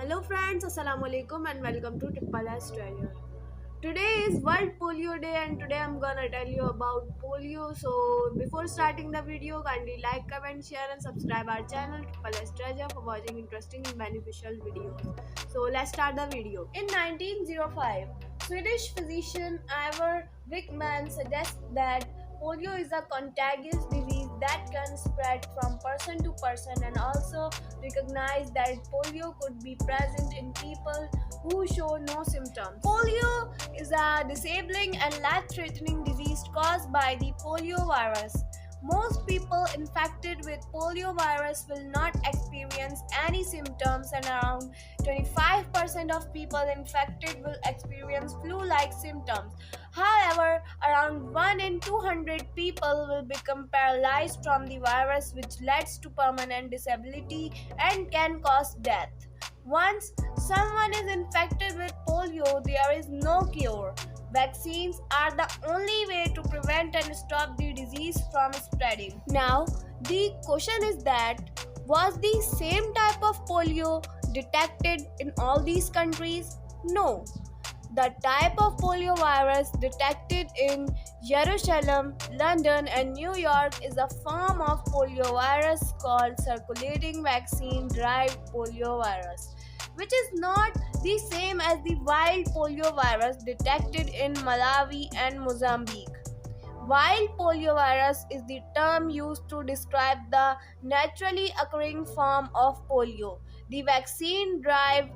Hello friends, Assalamu alaikum and welcome to S.S Treasure. Today is World Polio Day and today I'm gonna tell you about polio. So before starting the video, kindly like, comment, share and subscribe our channel S.S Treasure for watching interesting and beneficial videos. So let's start the video. In 1905, Swedish physician Ivar Wickman suggests that polio is a contagious disease that can spread from person to person and also recognized that polio could be present in people who show no symptoms. Polio is a disabling and life-threatening disease caused by the polio virus. Most people infected with polio virus will not experience any symptoms and around 25% of people infected will experience flu-like symptoms. However, around 1 in 200 people will become paralyzed from the virus, which leads to permanent disability and can cause death. Once someone is infected with polio, there is no cure. Vaccines are the only way to prevent and stop the disease from spreading. Now, the question is that was the same type of polio detected in all these countries? No. The type of polio virus detected in Jerusalem, London, and New York is a form of polio virus called circulating vaccine derived polio virus, which is not the same as the wild polio virus detected in Malawi and Mozambique. Wild poliovirus is the term used to describe the naturally occurring form of polio. The vaccine-derived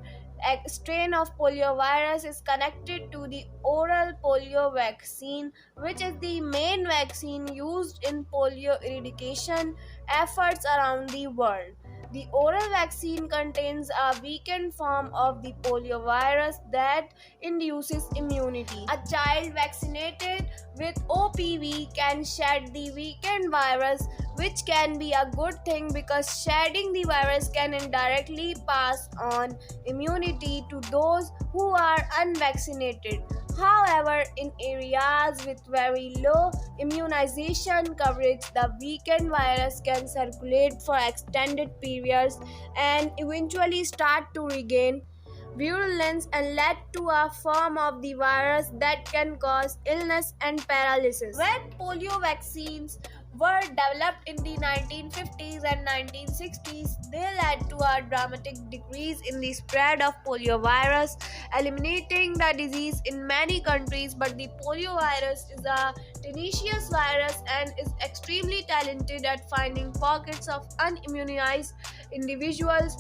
strain of poliovirus is connected to the oral polio vaccine, which is the main vaccine used in polio eradication efforts around the world. The oral vaccine contains a weakened form of the poliovirus that induces immunity. A child vaccinated with OPV can shed the weakened virus, which can be a good thing because shedding the virus can indirectly pass on immunity to those who are unvaccinated. However, in areas with very low immunization coverage, the weakened virus can circulate for extended periods and eventually start to regain virulence and lead to a form of the virus that can cause illness and paralysis. When polio vaccines were developed in the 1950s and 1960s, they led to a dramatic decrease in the spread of poliovirus, eliminating the disease in many countries. But the poliovirus is a tenacious virus and is extremely talented at finding pockets of unimmunized individuals.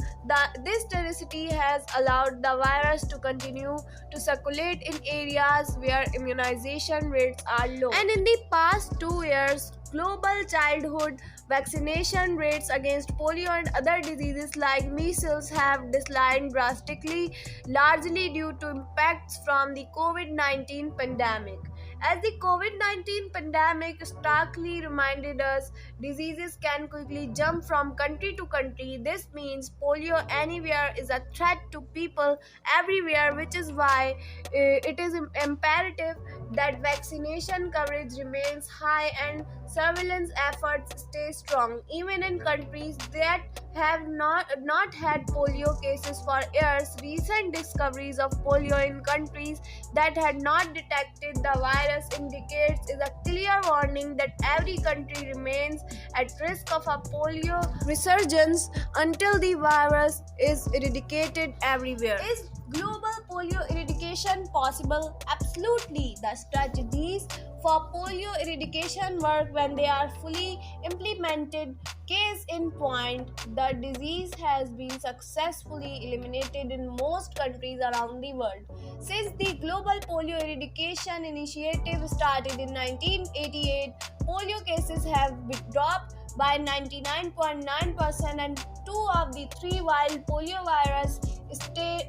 This tenacity has allowed the virus to continue to circulate in areas where immunization rates are low. And in the past 2 years, global childhood vaccination rates against polio and other diseases like measles have declined drastically, largely due to impacts from the COVID-19 pandemic. As the COVID-19 pandemic starkly reminded us, diseases can quickly jump from country to country. This means polio anywhere is a threat to people everywhere, which is why it is imperative that vaccination coverage remains high and surveillance efforts stay strong. Even in countries that have not had polio cases for years, recent discoveries of polio in countries that had not detected the virus indicates is a clear warning that every country remains at risk of a polio resurgence until the virus is eradicated everywhere. Is global polio eradication possible? Absolutely. The strategies for polio eradication work when they are fully implemented. Case in point, the disease has been successfully eliminated in most countries around the world. Since the Global Polio Eradication Initiative started in 1988, polio cases have been dropped by 99.9% and 2 of the 3 wild poliovirus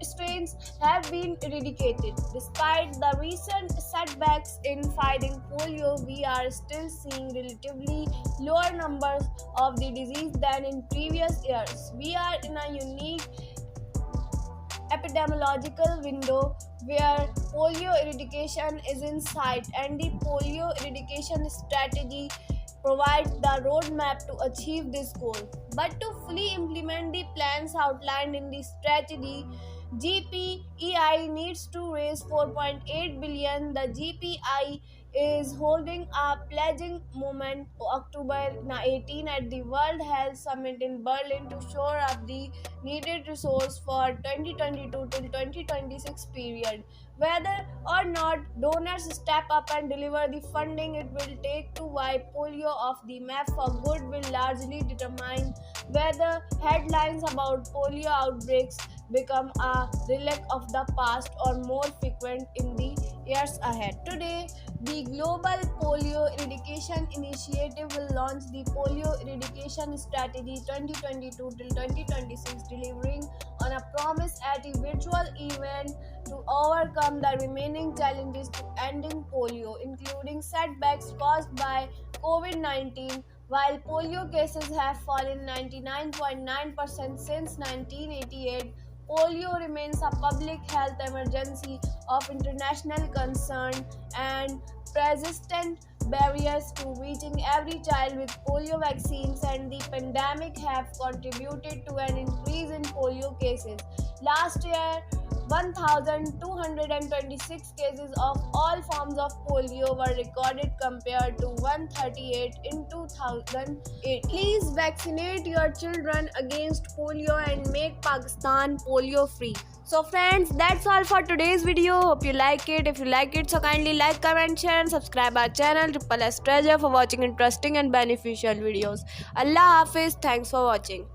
strains have been eradicated. Despite the recent setbacks in fighting polio, we are still seeing relatively lower numbers of the disease than in previous years. We are in a unique epidemiological window where polio eradication is in sight, and the polio eradication strategy provide the roadmap to achieve this goal. But to fully implement the plans outlined in the strategy, GPEI needs to raise 4.8 billion. The GPI is holding a pledging moment October 18 at the World Health Summit in Berlin to shore up the needed resource for 2022 till 2026 period. Whether or not donors step up and deliver the funding it will take to wipe polio off the map for good will largely determine whether headlines about polio outbreaks become a relic of the past or more frequent in the years ahead. Today, the Global Polio Eradication Initiative will launch the Polio Eradication Strategy 2022 till 2026, delivering on a promise at a virtual event to overcome the remaining challenges to ending polio, including setbacks caused by COVID 19. While polio cases have fallen 99.9% since 1988, polio remains a public health emergency of international concern, and persistent barriers to reaching every child with polio vaccines and the pandemic have contributed to an increase in polio cases. Last year, 1,226 cases of all forms of polio were recorded compared to 138 in 2008. Please vaccinate your children against polio and make Pakistan polio free. So friends, that's all for today's video. Hope you like it. If you like it, so kindly like, comment, share and subscribe our channel S.S. Treasure for watching interesting and beneficial videos. Allah Hafiz. Thanks for watching.